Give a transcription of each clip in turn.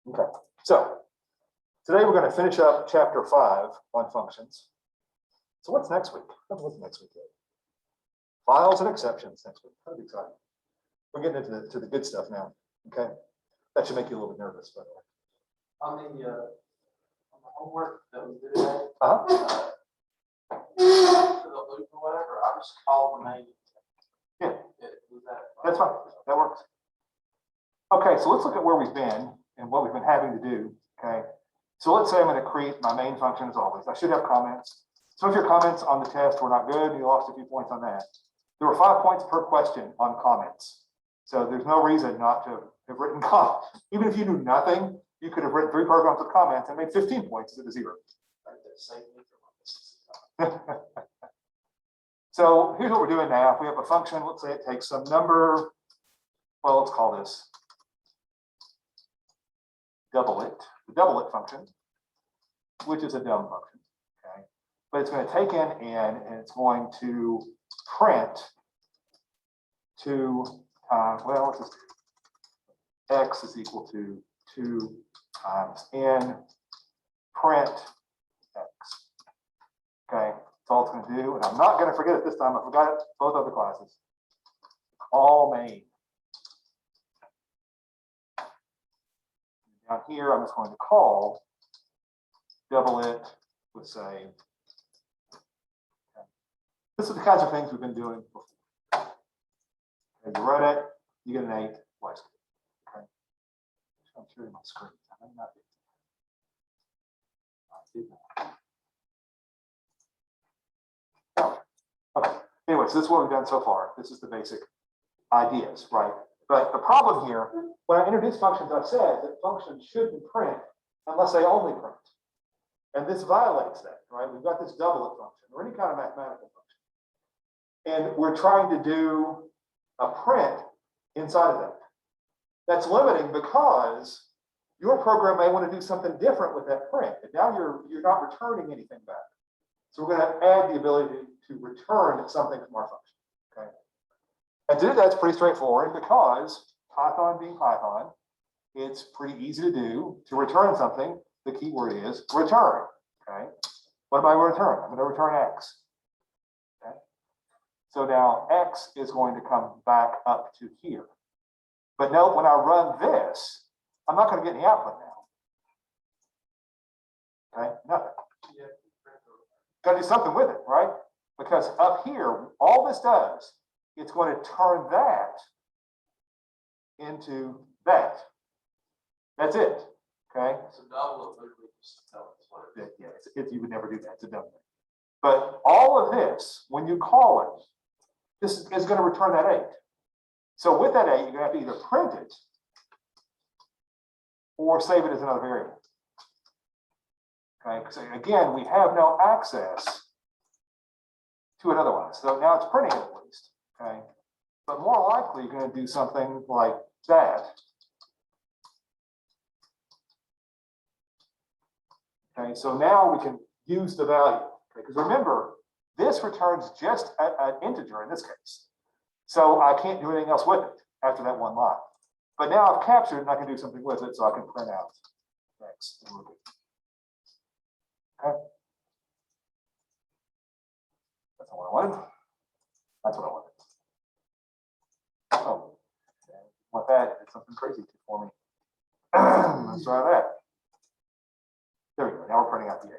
Okay, so today we're going to finish up chapter 5 on functions. So what's next week? What's next week? Files and exceptions next week. That'll be exciting. We're getting into the good stuff now. Okay, that should make you a little bit nervous, by the way. On the homework that we did today, for the loop or whatever, I just called the name. Yeah. Was that? That's fine. That works. Okay, so let's look at where we've been and what we've been having to do. Okay, so let's say I'm going to create my main function as always. I should have comments. So if your comments on the test were not good, you lost a few points on that. There were 5 points per question on comments. So there's no reason not to have written comments. Even if you knew nothing, you could have written 3 programs with comments and made 15 points instead of 0. So here's what we're doing now. If we have a function, let's say it takes some number. Well, let's call this double it, the double it function, which is a dumb function. Okay, but it's going to take in n and it's going to print 2 times, well, let's just do x is equal to 2 times n print x. Okay, that's all it's going to do. And I'm not going to forget it this time. I forgot it both other classes. All main. Down here, I'm just going to call double it with say. Okay. This is the kinds of things we've been doing before. Okay, you run it, you get an 8. Twice. Okay. I'm sharing my screen. I may not be. Okay. Anyway, so this is what we've done so far. This is the basic ideas, right? But the problem here, when I introduce functions, I've said that functions shouldn't print unless they only print. And this violates that, right? We've got this doublet function or any kind of mathematical function. And we're trying to do a print inside of that. That's limiting because your program may want to do something different with that print. And now you're not returning anything back. So we're going to add the ability to return something from our function. Okay. And to do that's pretty straightforward because Python being Python, it's pretty easy to do. To return something, the key word is return. Okay. What am I going to return? I'm going to return x. Okay. So now x is going to come back up to here. But note when I run this, I'm not going to get any output now. Okay, nothing. Got to do something with it, right? Because up here, all this does, it's going to turn that into that. That's it. Okay. So double it literally just tell us what it is. Yeah, you would never do that. It's a dumb thing. But all of this, when you call it, this is going to return that 8. So with that 8, you're going to have to either print it or save it as another variable. Okay, so again, we have no access to it otherwise. So now it's printing it at least. Okay, but more likely you're going to do something like that. Okay, so now we can use the value. Because remember, this returns just an integer in this case. So I can't do anything else with it after that one line. But now I've captured it and I can do something with it so I can print out x. Okay. That's not what I wanted. That's what I wanted. Oh, okay. Want that? It's something crazy for me. Let's try that. There we go. Now we're printing out the 8.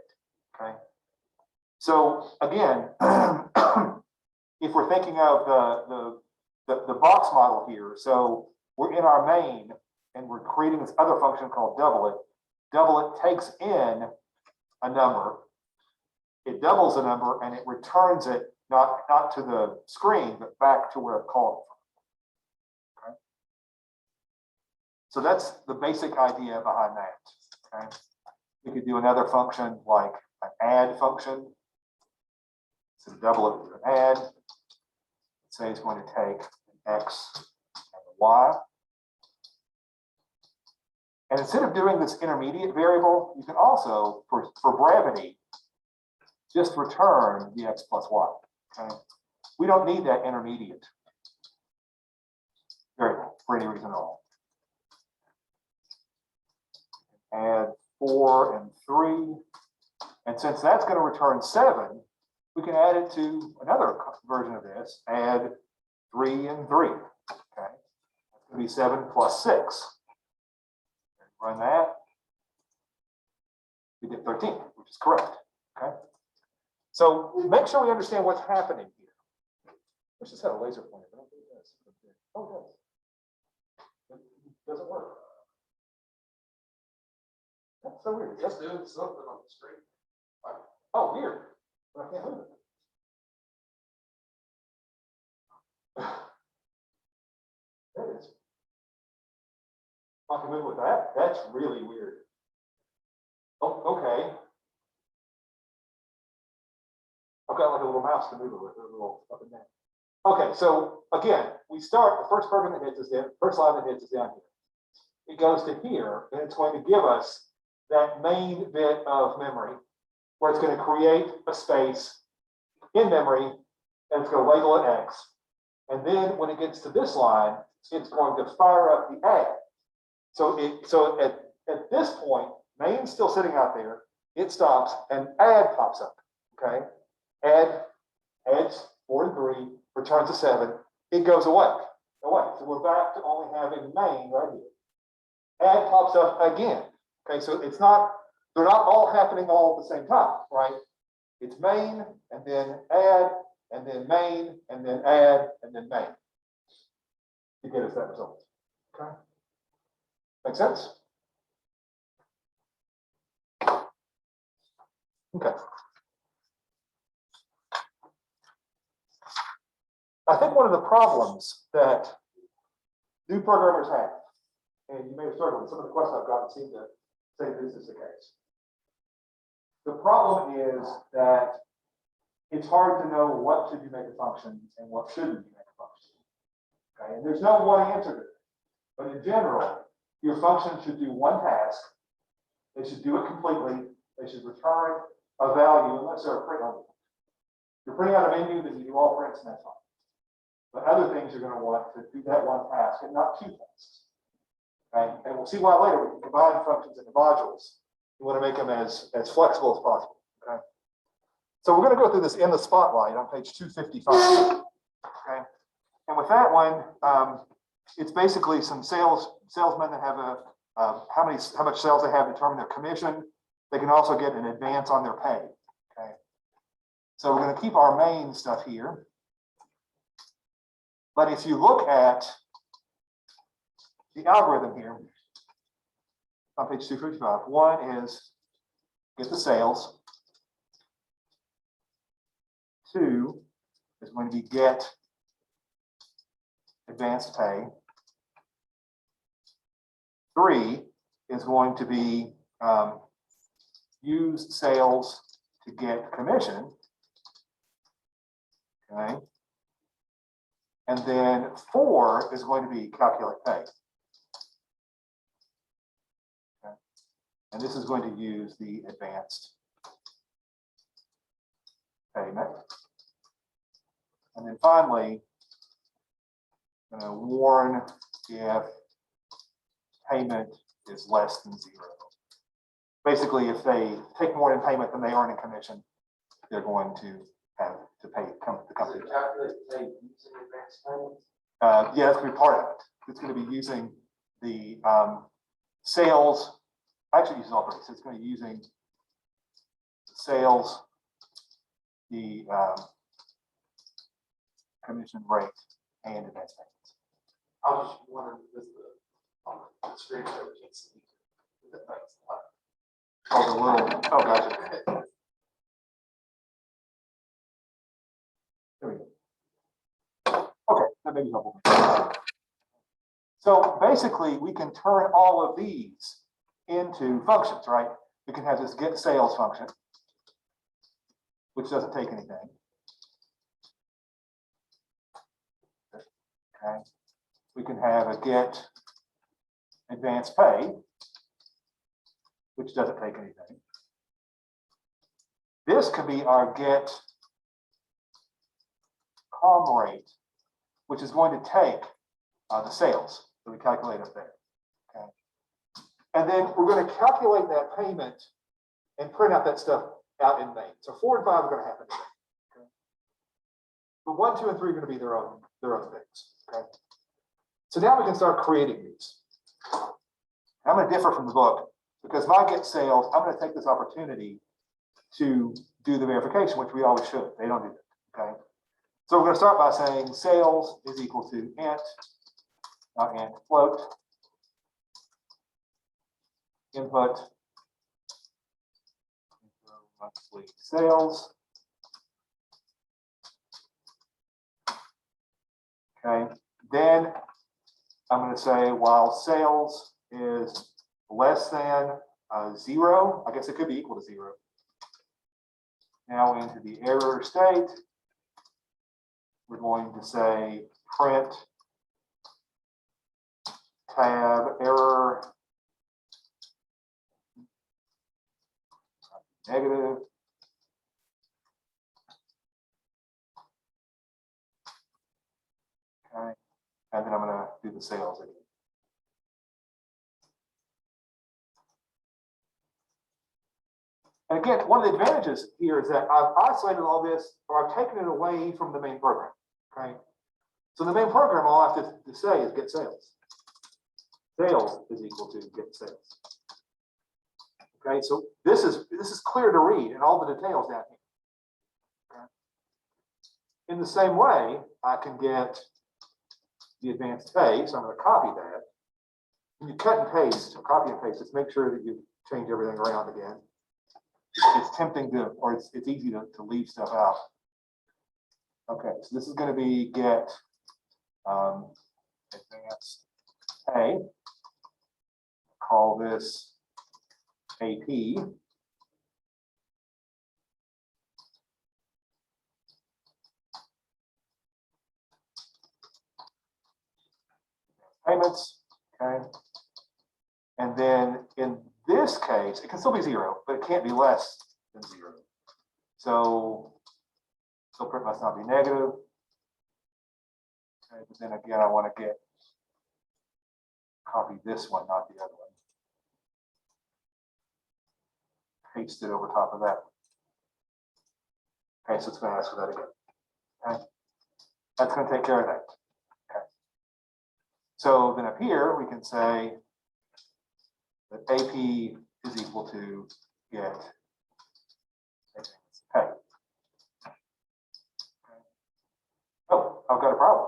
Okay. So again, if we're thinking of the box model here, so we're in our main and we're creating this other function called double it. Double it takes in a number, it doubles a number, and it returns it not to the screen, but back to where it called it from. Okay. So that's the basic idea behind that. Okay. We could do another function like an add function. So double it with an add. Let's say it's going to take an x and a y. And instead of doing this intermediate variable, you can also, for brevity, just return the x plus y. Okay? We don't need that intermediate variable for any reason at all. 4 and 3. And since that's going to return 7, we can add it to another version of this, add 3 and 3. Okay, that's going to be 7 plus 6. Run that. We get 13, which is correct. Okay. So make sure we understand what's happening here. Let's just have a laser pointer. I don't think it does. Oh, it does. It doesn't work. That's so weird. It's doing something on the screen. Oh, weird. But I can't move it. There it is. I can move with that. That's really weird. Oh, okay. I've got like a little mouse to move it with, a little up and down. Okay, so again, we start, the first program that hits is down, first line that hits is down here. It goes to here, and it's going to give us that main bit of memory where it's going to create a space in memory, and it's going to label it X. And then when it gets to this line, it's going to fire up the add. So at this point, main's still sitting out there, it stops, and add pops up. Okay, adds 4 and 3, returns a 7, it goes away. So we're back to only having main right here. Add pops up again. Okay, so it's not, they're not all happening all at the same time, right? It's main, and then add, and then main, and then add, and then main to get us that result. Okay, make sense? Okay. I think one of the problems that new programmers have, and you may have struggled with some of the questions I've gotten seem to say this is the case. The problem is that it's hard to know what should you make a function and what shouldn't you make a function. Okay, and there's no one answer to it. But in general, your function should do one task. They should do it completely. They should return a value unless they're a print only. If you're printing out a menu, then you do all prints, and that's fine. But other things you're going to want to do that one task and not 2 tasks. Okay? And we'll see why later we can combine functions into modules. You want to make them as flexible as possible. Okay. So we're going to go through this in the spotlight on page 255. Okay. And with that one, it's basically some salesmen that have how much sales they have determine their commission. They can also get an advance on their pay. Okay. So we're going to keep our main stuff here. But if you look at the algorithm here on page 255, one is get the sales. 2 is going to be get advanced pay. 3 is going to be use sales to get commission. Okay. And then 4 is going to be calculate pay. Okay. And this is going to use the advanced payment. And then finally, I'm going to warn if payment is less than 0. Basically, if they take more in payment than they earn in commission, they're going to have to pay the company. Calculate pay using advanced payments? Yeah, that's going to be part of it. It's going to be using the sales. Actually, uses all three. So it's going to be using sales, the commission rate, and advance payments. I was just wondering, does on the screen show we can't see the things. Oh, the little. Oh, gotcha. There we go. Okay, that may be helpful. So basically, we can turn all of these into functions, right? We can have this get sales function, which doesn't take anything. Okay. We can have a get advance pay, which doesn't take anything. This could be our get com rate, which is going to take the sales that we calculate up there. Okay. And then we're going to calculate that payment and print out that stuff out in Main. So 4 and 5 are going to happen in Main. Okay? But 1, 2, and 3 are going to be their own things. Okay. So now we can start creating these. I'm going to differ from the book because my get sales, I'm going to take this opportunity to do the verification, which we always should. They don't do that. Okay. So we're going to start by saying sales is equal to int, int float, input, monthly sales. Okay, then I'm going to say while sales is less than 0, I guess it could be equal to 0. Now into the error state, we're going to say print tab error negative. Okay, and then I'm going to do the sales again. And again, one of the advantages here is that I've isolated all this, or I've taken it away from the main program. Okay, so the main program, all I have to say is get sales. Sales is equal to get sales. Okay, so this is clear to read and all the details down here. Okay. In the same way, I can get the advanced pay, so I'm going to copy that. When you cut and paste, or copy and paste, just make sure that you change everything around again. It's tempting to, or it's easy to leave stuff out. Okay, so this is going to be get advanced pay. Call this AP. Payments, okay. And then in this case, it can still be 0, but it can't be less than 0. So print must not be negative. Okay, but then again, I want to copy this one, not the other one. Paste it over top of that. Okay, so it's going to ask for that again. Okay, that's going to take care of that. Okay. So then up here, we can say that AP is equal to get pay. Okay. Oh, I've got a problem.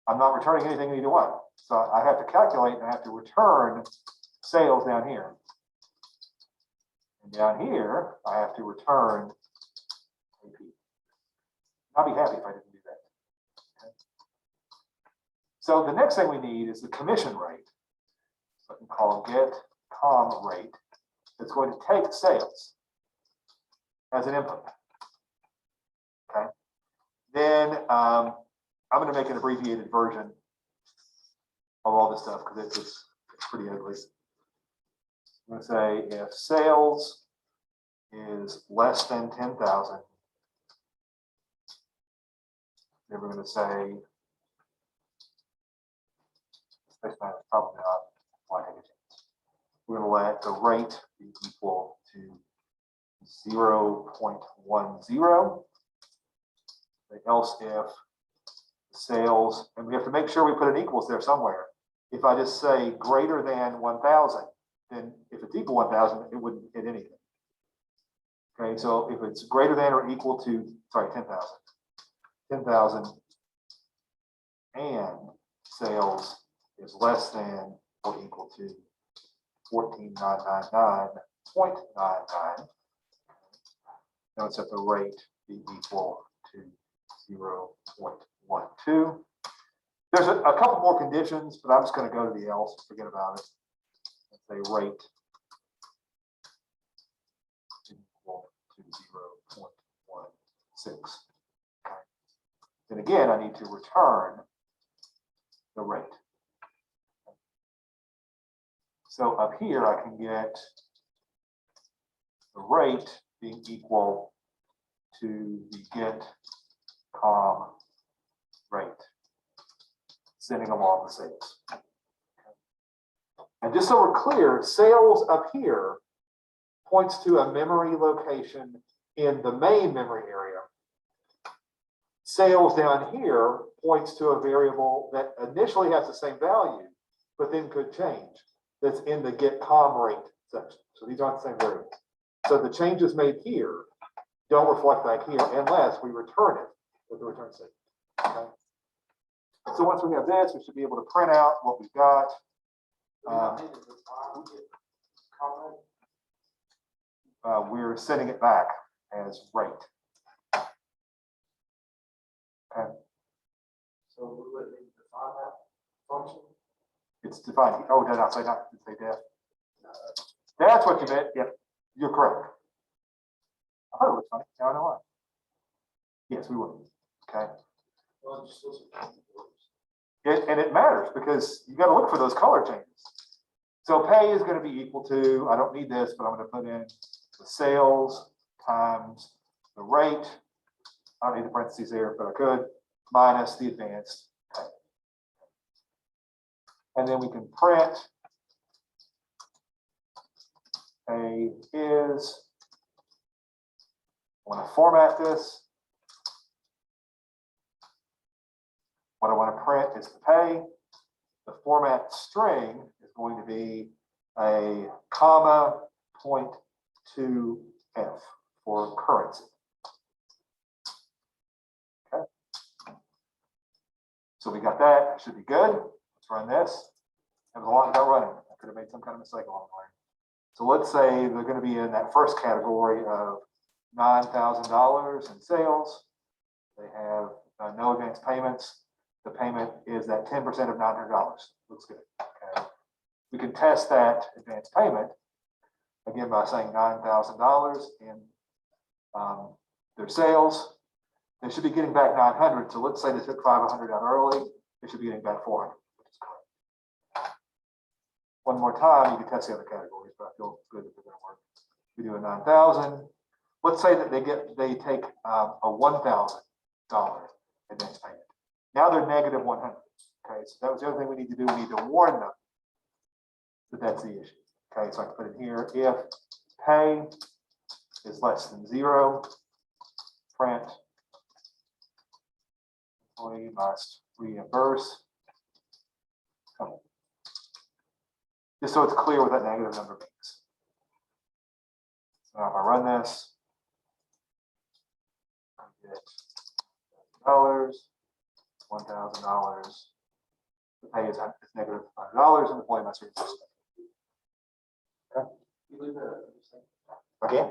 I'm not returning anything in either one. So I have to calculate and I have to return sales down here. And down here, I have to return AP. I'll be happy if I didn't do that. Okay. So the next thing we need is the commission rate. So I can call get com rate. That's going to take sales as an input. Okay. Then I'm going to make an abbreviated version of all this stuff because it's pretty ugly. I'm going to say if sales is less than 10,000, then we're going to say, probably not, we're going to let the rate be equal to 0.10. Else if sales, and we have to make sure we put an equals there somewhere. If I just say greater than 1,000, then if it's equal 1,000, it wouldn't hit anything. Okay, so if it's greater than or equal to, sorry, 10,000, and sales is less than or equal to 14,999.99, now it's at the rate be equal to 0.12. There's a couple more conditions, but I'm just going to go to the else, forget about it. Let's say rate equal to 0.16. Okay. Then again, I need to return the rate. So up here, I can get the rate being equal to the get com rate, sending along the sales. And just so we're clear, sales up here points to a memory location in the main memory area. Sales down here points to a variable that initially has the same value, but then could change. That's in the get com rate section. So these aren't the same variables. So the changes made here don't reflect back here unless we return it with the return statement. Okay? So once we have this, we should be able to print out what we've got. We're setting it back as rate. Okay. So we wouldn't need to define that function? It's defined. Oh, did I say not? Did I say def? That's what you meant. Yep, you're correct. I thought it was funny. Now I know why. Yes, we would. Okay. Well, just listen. And it matters because you got to look for those color changes. So pay is going to be equal to, I don't need this, but I'm going to put in the sales times the rate. I don't need the parentheses there, but I could, minus the advanced pay. And then we can print pay is, I want to format this. What I want to print is the pay. The format string is going to be a comma 0.2f for currency. Okay. So we got that. It should be good. Let's run this. There's a lot about running. I could have made some kind of mistake along the way. So let's say they're going to be in that first category of $9,000 in sales. They have no advance payments. The payment is at 10% of $900. Looks good. Okay. We can test that advance payment again by saying $9,000 in their sales. They should be getting back 900. So let's say they took 500 out early. They should be getting back 400, which is correct. One more time, you can test the other categories, but I feel good that they're going to work. We do a 9,000. Let's say that they take a $1,000 advance payment. Now they're negative 100. Okay, so that was the other thing we need to do. We need to warn them that that's the issue. Okay, so I can put it here. If pay is less than 0, print employee must reimburse. Okay. Just so it's clear what that negative number means. So now if I run this, I get $1,000. The pay is negative $100 and the employee must reimburse. Okay. You leave that. Again.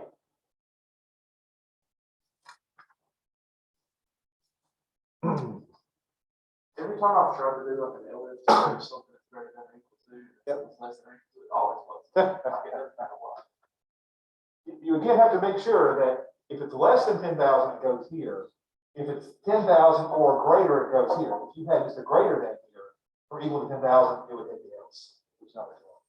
Every time I've tried to do like an LF or something that's greater than or equal to, Yep. it's less than or equal to, it always floats. I get every time I watch. You again have to make sure that if it's less than 10,000, it goes here. If it's 10,000 or greater, it goes here. If you had just a greater than here, or equal to 10,000, it would hit the else, which is not what you want.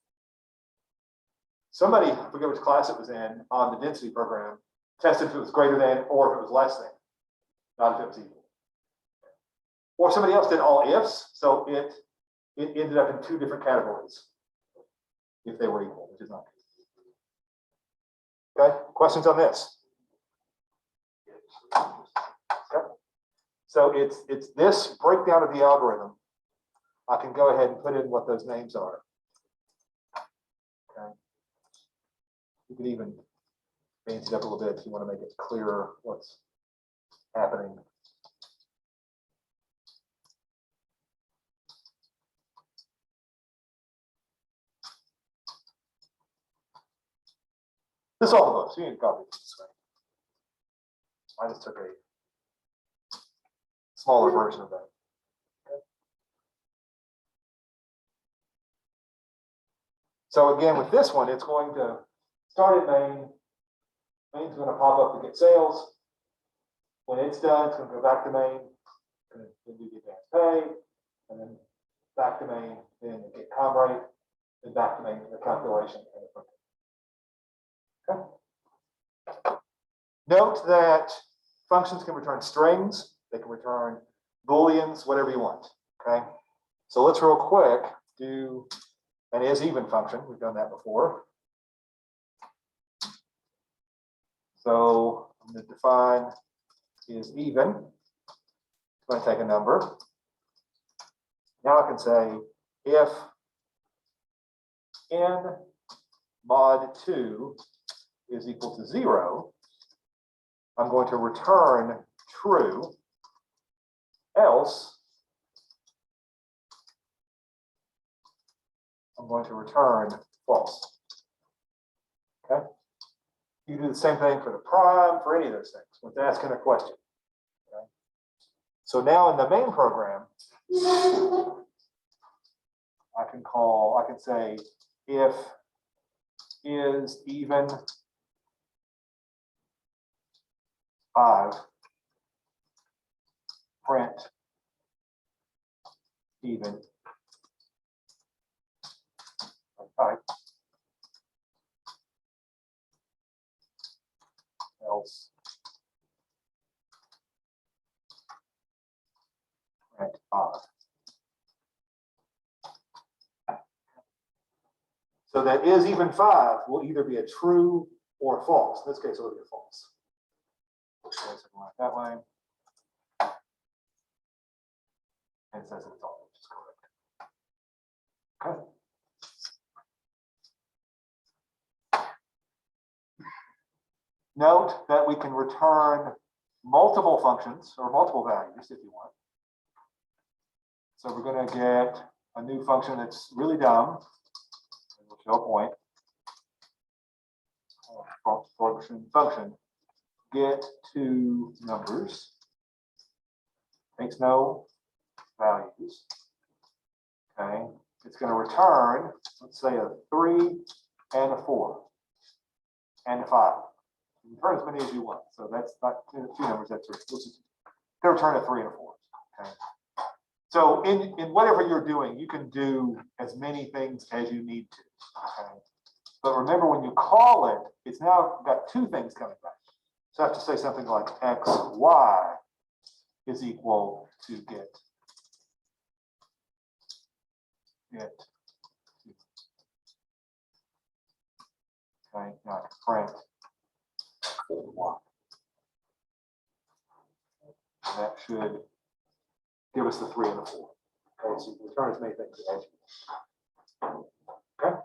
Somebody, I forget which class it was in, on the density program, tested if it was greater than or if it was less than, not if it was equal. Or somebody else did all ifs, so it ended up in 2 different categories if they were equal, which is not good. Okay, questions on this? Okay. So it's this breakdown of the algorithm. I can go ahead and put in what those names are. Okay. You can even fancy it up a little bit if you want to make it clearer what's happening. This is all the books. You need to copy this way. I just took a smaller version of that. Okay. So again, with this one, it's going to start at main. Main's going to pop up to get sales. When it's done, it's going to go back to main, and then do the advanced pay, and then back to main, then get com rate, then back to main for the calculation and the printing. Okay. Note that functions can return strings, they can return booleans, whatever you want. Okay. So let's real quick do an is even function. We've done that before. So I'm going to define is even. I'm going to take a number. Now I can say if n mod 2 is equal to 0, I'm going to return true, else I'm going to return false. Okay? You do the same thing for the prime, for any of those things, with asking a question. Okay? So now in the main program, I can say if is even 5, print even type, else print odd. So that is even 5 will either be a true or false. In this case, it will be a false. Okay, so like that way. And it says it's all, which is correct. Okay. Note that we can return multiple functions or multiple values if you want. So we're going to get a new function that's really dumb. And we'll show a point. Function get two numbers. Takes no values. Okay. It's going to return, let's say, a 3 and a 4 and a 5. You can return as many as you want. So that's not two numbers, that's three. Let's just return a 3 and a 4. Okay. So in whatever you're doing, you can do as many things as you need to. Okay. But remember, when you call it, it's now got two things coming back. So I have to say something like x, y is equal to get. Okay, not print. And that should give us the 3 and the 4. Okay, so you can return as many things as you want. Okay.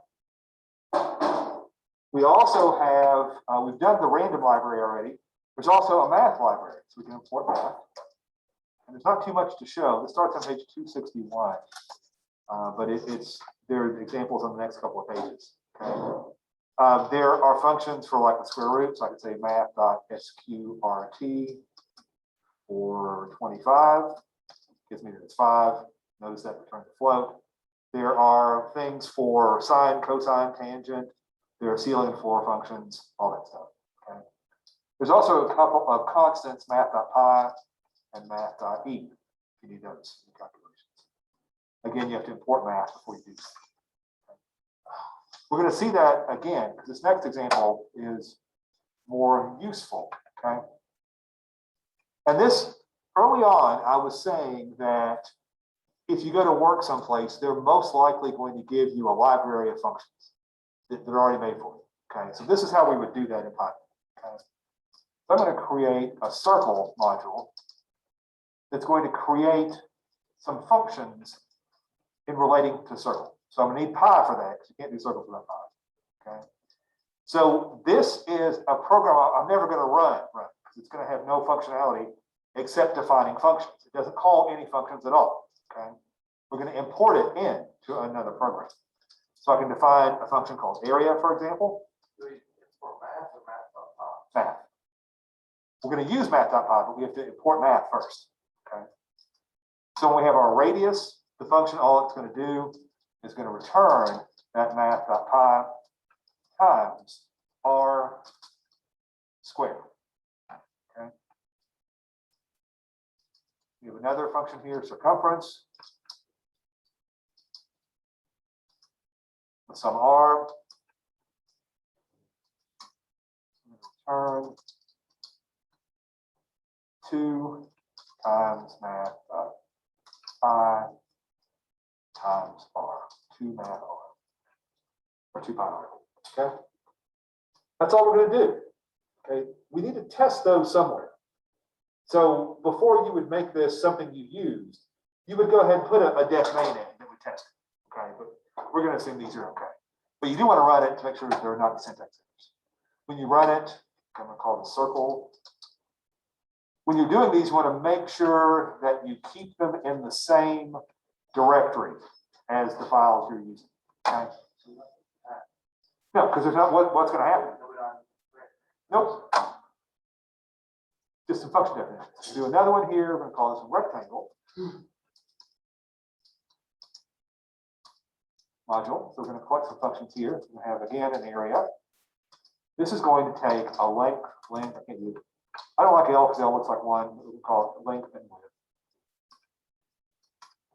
We also have, we've done the random library already. There's also a math library, so we can import math. And there's not too much to show. This starts on page 261, but there are examples on the next couple of pages. Okay. There are functions for like the square root, so I could say math.sqrt for 25, gives me that it's 5. Notice that returns a float. There are things for sine, cosine, tangent. There are ceiling floor functions, all that stuff. Okay. There's also a couple of constants, math.pi and math.e, if you need those in calculations. Again, you have to import math before you do that. We're going to see that again, because this next example is more useful, okay? And this, early on, I was saying that if you go to work someplace, they're most likely going to give you a library of functions that they're already made for you, okay? So this is how we would do that in Python, okay? So I'm going to create a circle module that's going to create some functions in relating to circle. So I'm going to need pi for that, because you can't do circles without pi. Okay. So this is a program I'm never going to run because it's going to have no functionality except defining functions. It doesn't call any functions at all. Okay. We're going to import it into another program. So I can define a function called area, for example. Math or math.pi? Math. We're going to use math.pi, but we have to import math first. Okay. So when we have our radius, the function, all it's going to do is going to return that math.pi times r squared. Okay. We have another function here, circumference, with some r. Return 2 times math.pi times r, 2 math r. or 2 pi r. Okay? That's all we're going to do. Okay? We need to test those somewhere. So before you would make this something you used, you would go ahead and put a def main in that would test it. Okay? But we're going to assume these are okay. But you do want to run it to make sure that they're not the syntax errors. When you run it, I'm going to call the circle. When you're doing these, you want to make sure that you keep them in the same directory as the files you're using. Okay? No, because there's not what's going to happen. Nope. Just some function definitions. Do another one here. We're going to call this a rectangle module. So we're going to collect some functions here. It's going to have again an area. This is going to take a length. I don't like L because L looks like 1. We'll call it length and width.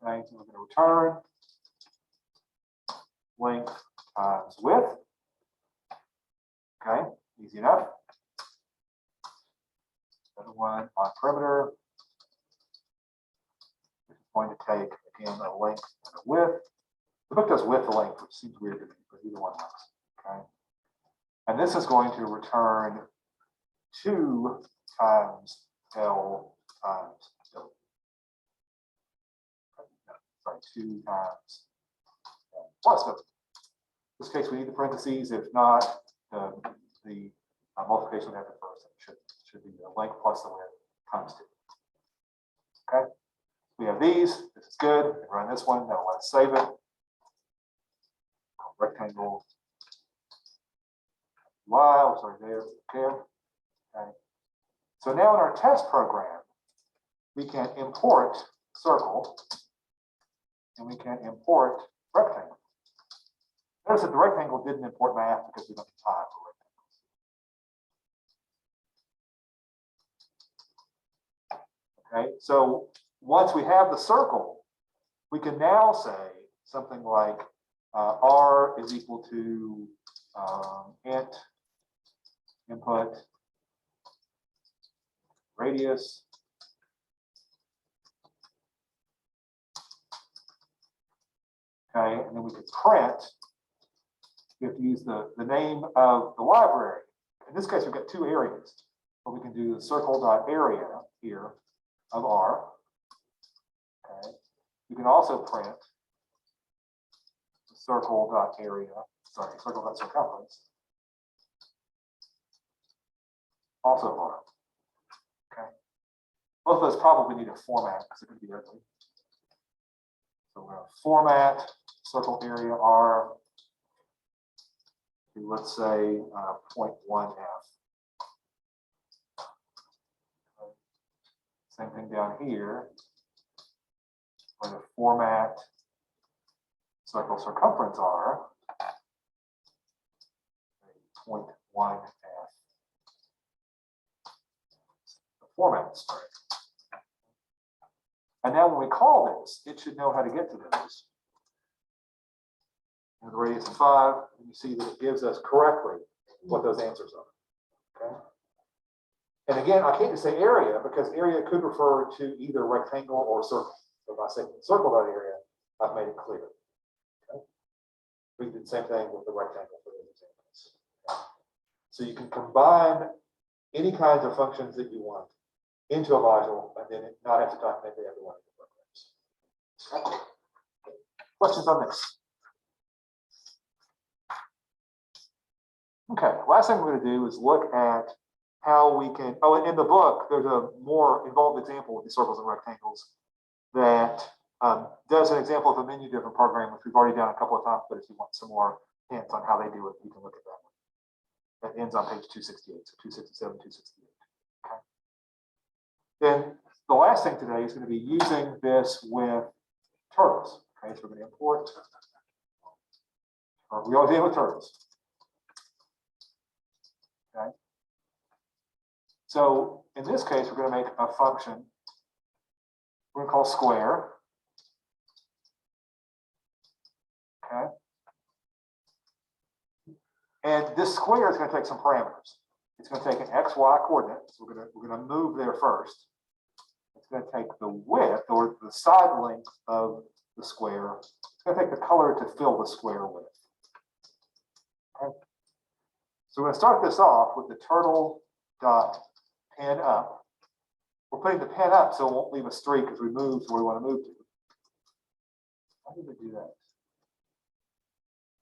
Okay, so we're going to return length times width. Okay, easy enough. Another one on perimeter. Which is going to take again a length and a width. The book does width and length, which seems weird to me, but either one works. Okay, and this is going to return 2 times L times W. Sorry, 2 times L plus W. In this case, we need the parentheses. If not, the multiplication would happen first. It should be the length plus the width times 2. Okay, we have these. This is good. We can run this one. Now let's save it. Rectangle Y. Sorry, there. Okay. Okay. So now in our test program, we can import circle and we can import rectangle. Notice that the rectangle didn't import math because we don't have time for rectangles. Okay, so once we have the circle, we can now say something like R is equal to int input radius okay, and then we could print. We have to use the name of the library. In this case, we've got 2 areas, but we can do the circle.area here of R. Okay, you can also print the circle.circumference also of R. Okay. Both of those probably need a format because they're going to be ugly. So we're going to format circle area R to, let's say, 0.1f. Okay. Same thing down here. We're going to format circle circumference R 0.1f. Format string. And now when we call this, it should know how to get to those. And the radius of 5, and you see that it gives us correctly what those answers are. Okay. And again, I can't just say area because area could refer to either rectangle or circle. So if I say circle.area, I've made it clear. Okay. We did the same thing with the rectangle for those examples. Okay. So you can combine any kinds of functions that you want into a module and then not have to document every one of the programs. Okay. Questions on this? Okay, last thing we're going to do is look at how we can, in the book, there's a more involved example with the circles and rectangles that does an example of a menu-driven program, which we've already done a couple of times, but if you want some more hints on how they do it, you can look at that one. That ends on page 268, so 267, 268. Okay. Then the last thing today is going to be using this with turtles. Okay, so we're going to import, we always deal with turtles. Okay. So in this case, we're going to make a function we're going to call square. Okay. And this square is going to take some parameters. It's going to take an XY coordinate. So we're going to move there first. It's going to take the width or the side length of the square. It's going to take the color to fill the square with. So we're gonna start this off with the turtle dot pen up. We're putting the pen up so it won't leave us streak because we move to where we want to move to. Why did we do that?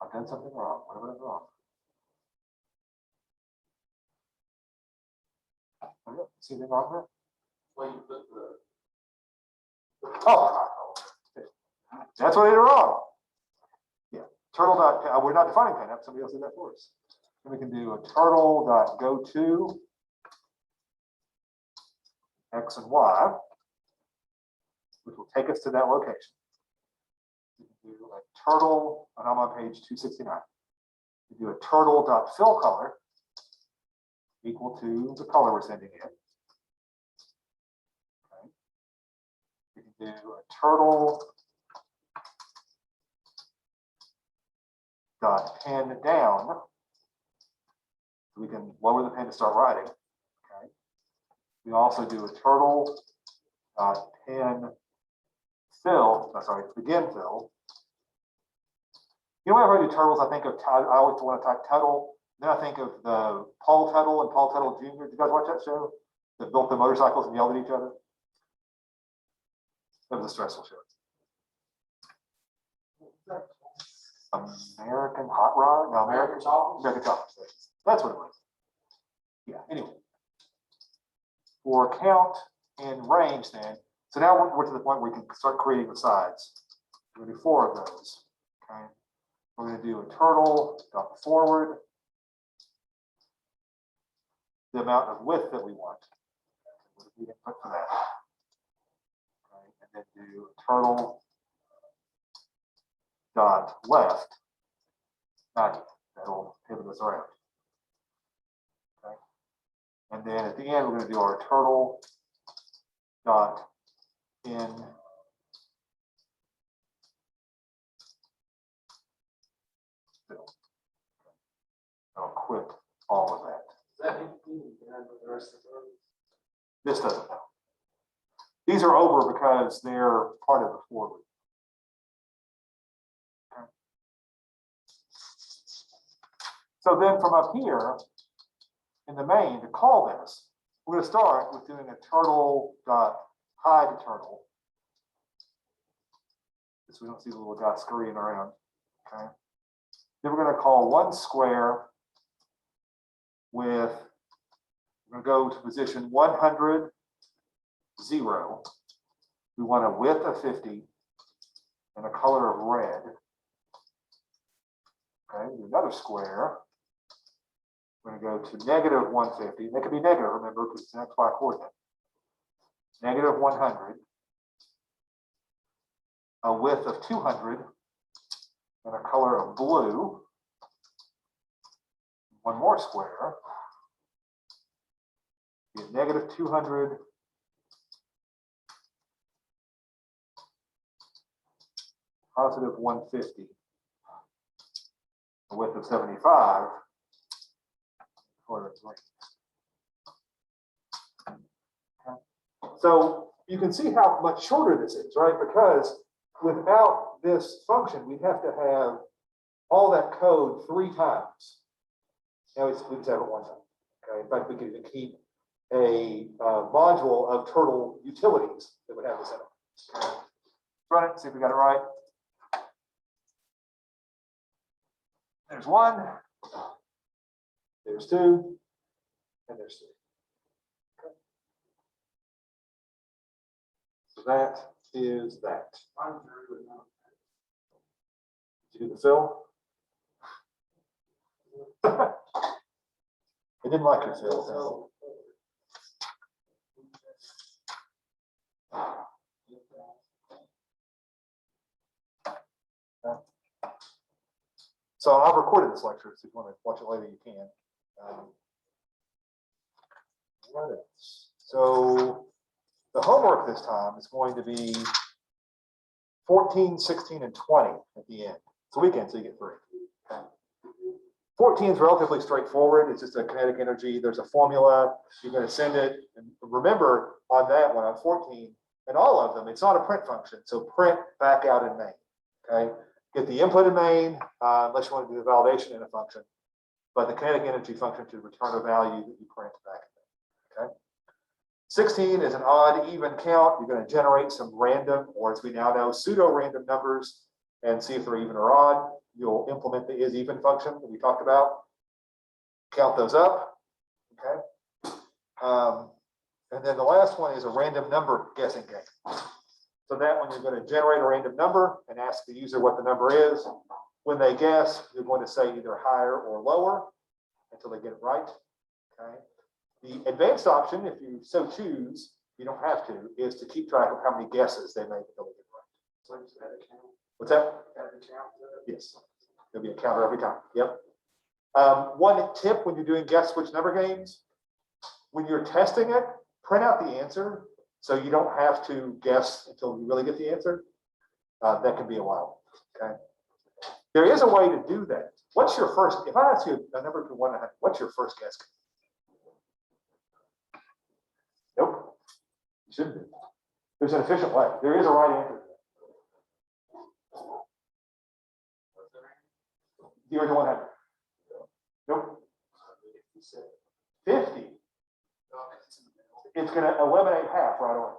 I've done something wrong. What have I done wrong? See anything wrong there? Well, you put the. Oh, that's what I did wrong. Yeah, turtle dot, we're not defining pen up, somebody else did that for us. Then we can do a turtle dot go to X and Y, which will take us to that location. We can do a turtle, and I'm on page 269. We do a turtle dot fill color equal to the color we're sending in. Okay. We can do a turtle dot pen down. We can lower the pen to start writing. Okay. We also do a turtle dot pen fill. Sorry, begin fill. You know, whenever I do turtles, I think of I always want to type Tuttle. Then I think of the Paul Tuttle and Paul Tuttle Jr. Did you guys watch that show? That built the motorcycles and yelled at each other. That was a stressful show. American Hot Rod? No, American Choppers. That's what it was. Yeah, anyway. For count and range then, so now we're to the point where we can start creating the sides. We're going to do 4 of those. Okay. We're going to do a turtle dot forward, the amount of width that we want. What do we input for that? Okay. And then do a turtle dot left. That'll pivot us around. Okay. And then at the end, we're going to do our turtle dot in fill. I'll quit all of that. Does that mean the rest of the? This doesn't know. These are over because they're part of the forward. Okay. So then from up here in the main, to call this, we're going to start with doing a turtle dot hide turtle. So we don't see the little guy scurrying around. Okay. Then we're going to call one square with, we're going to go to position 100, 0. We want a width of 50 and a color of red. Okay, do another square. We're going to go to negative 150. That could be negative, remember, because it's an XY coordinate. Negative 100. A width of 200 and a color of blue. One more square. Be negative 200. Positive 150. A width of 75. So you can see how much shorter this is, right? Because without this function, we'd have to have all that code 3 times. Now we just have it 1 time. Okay. In fact, we could even keep a module of turtle utilities that would have this in it. Okay. Run it, see if we got it right. There's 1. There's 2, and there's 3. Okay. So that is that. Did you do the fill? I didn't like your fill. So I've recorded this lecture, so if you want to watch it later, you can. What else? So the homework this time is going to be 14, 16, and 20 at the end. It's a weekend, so you get 3. 14 is relatively straightforward. It's just a kinetic energy. There's a formula. You're going to send it. And remember on that one, on 14, and all of them, it's not a print function. So print back out in main. Okay. Get the input in main, unless you want to do the validation in a function. but the kinetic energy function should return a value that you print back. Okay. 16 is an odd even count. You're going to generate some random, or as we now know, pseudo-random numbers and see if they're even or odd. You'll implement the is even function that we talked about. Count those up. Okay. And then the last one is a random number guessing game. So that one, you're going to generate a random number and ask the user what the number is. When they guess, you're going to say either higher or lower until they get it right. Okay. The advanced option, if you so choose, you don't have to, is to keep track of how many guesses they make until they get it right. So just add a count. What's that? Add a count to it. Yes. There'll be a counter every time. Yep. One tip when you're doing guess which number games, when you're testing it, print out the answer so you don't have to guess until you really get the answer. That can be a while. Okay. There is a way to do that. What's your first, if I ask you a number from 1 to 100, what's your first guess? Nope. You shouldn't be. There's an efficient way. There is a right answer. 0 to 100. Nope. 50. It's going to eliminate half right away.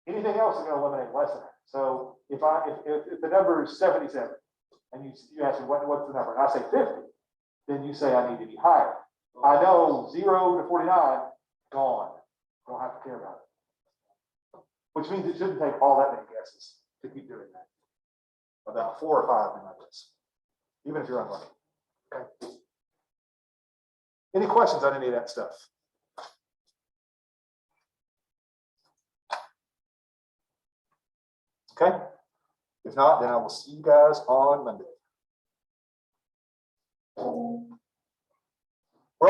Anything else is going to eliminate less than that. So if the number is 77, and you ask me what's the number, and I say 50, then you say I need to be higher. I know 0 to 49 gone. Don't have to care about it. Which means it shouldn't take all that many guesses to keep doing that. About 4 or 5 in my guess, even if you're unlucky. Okay. Any questions on any of that stuff? Okay. If not, then I will see you guys on Monday.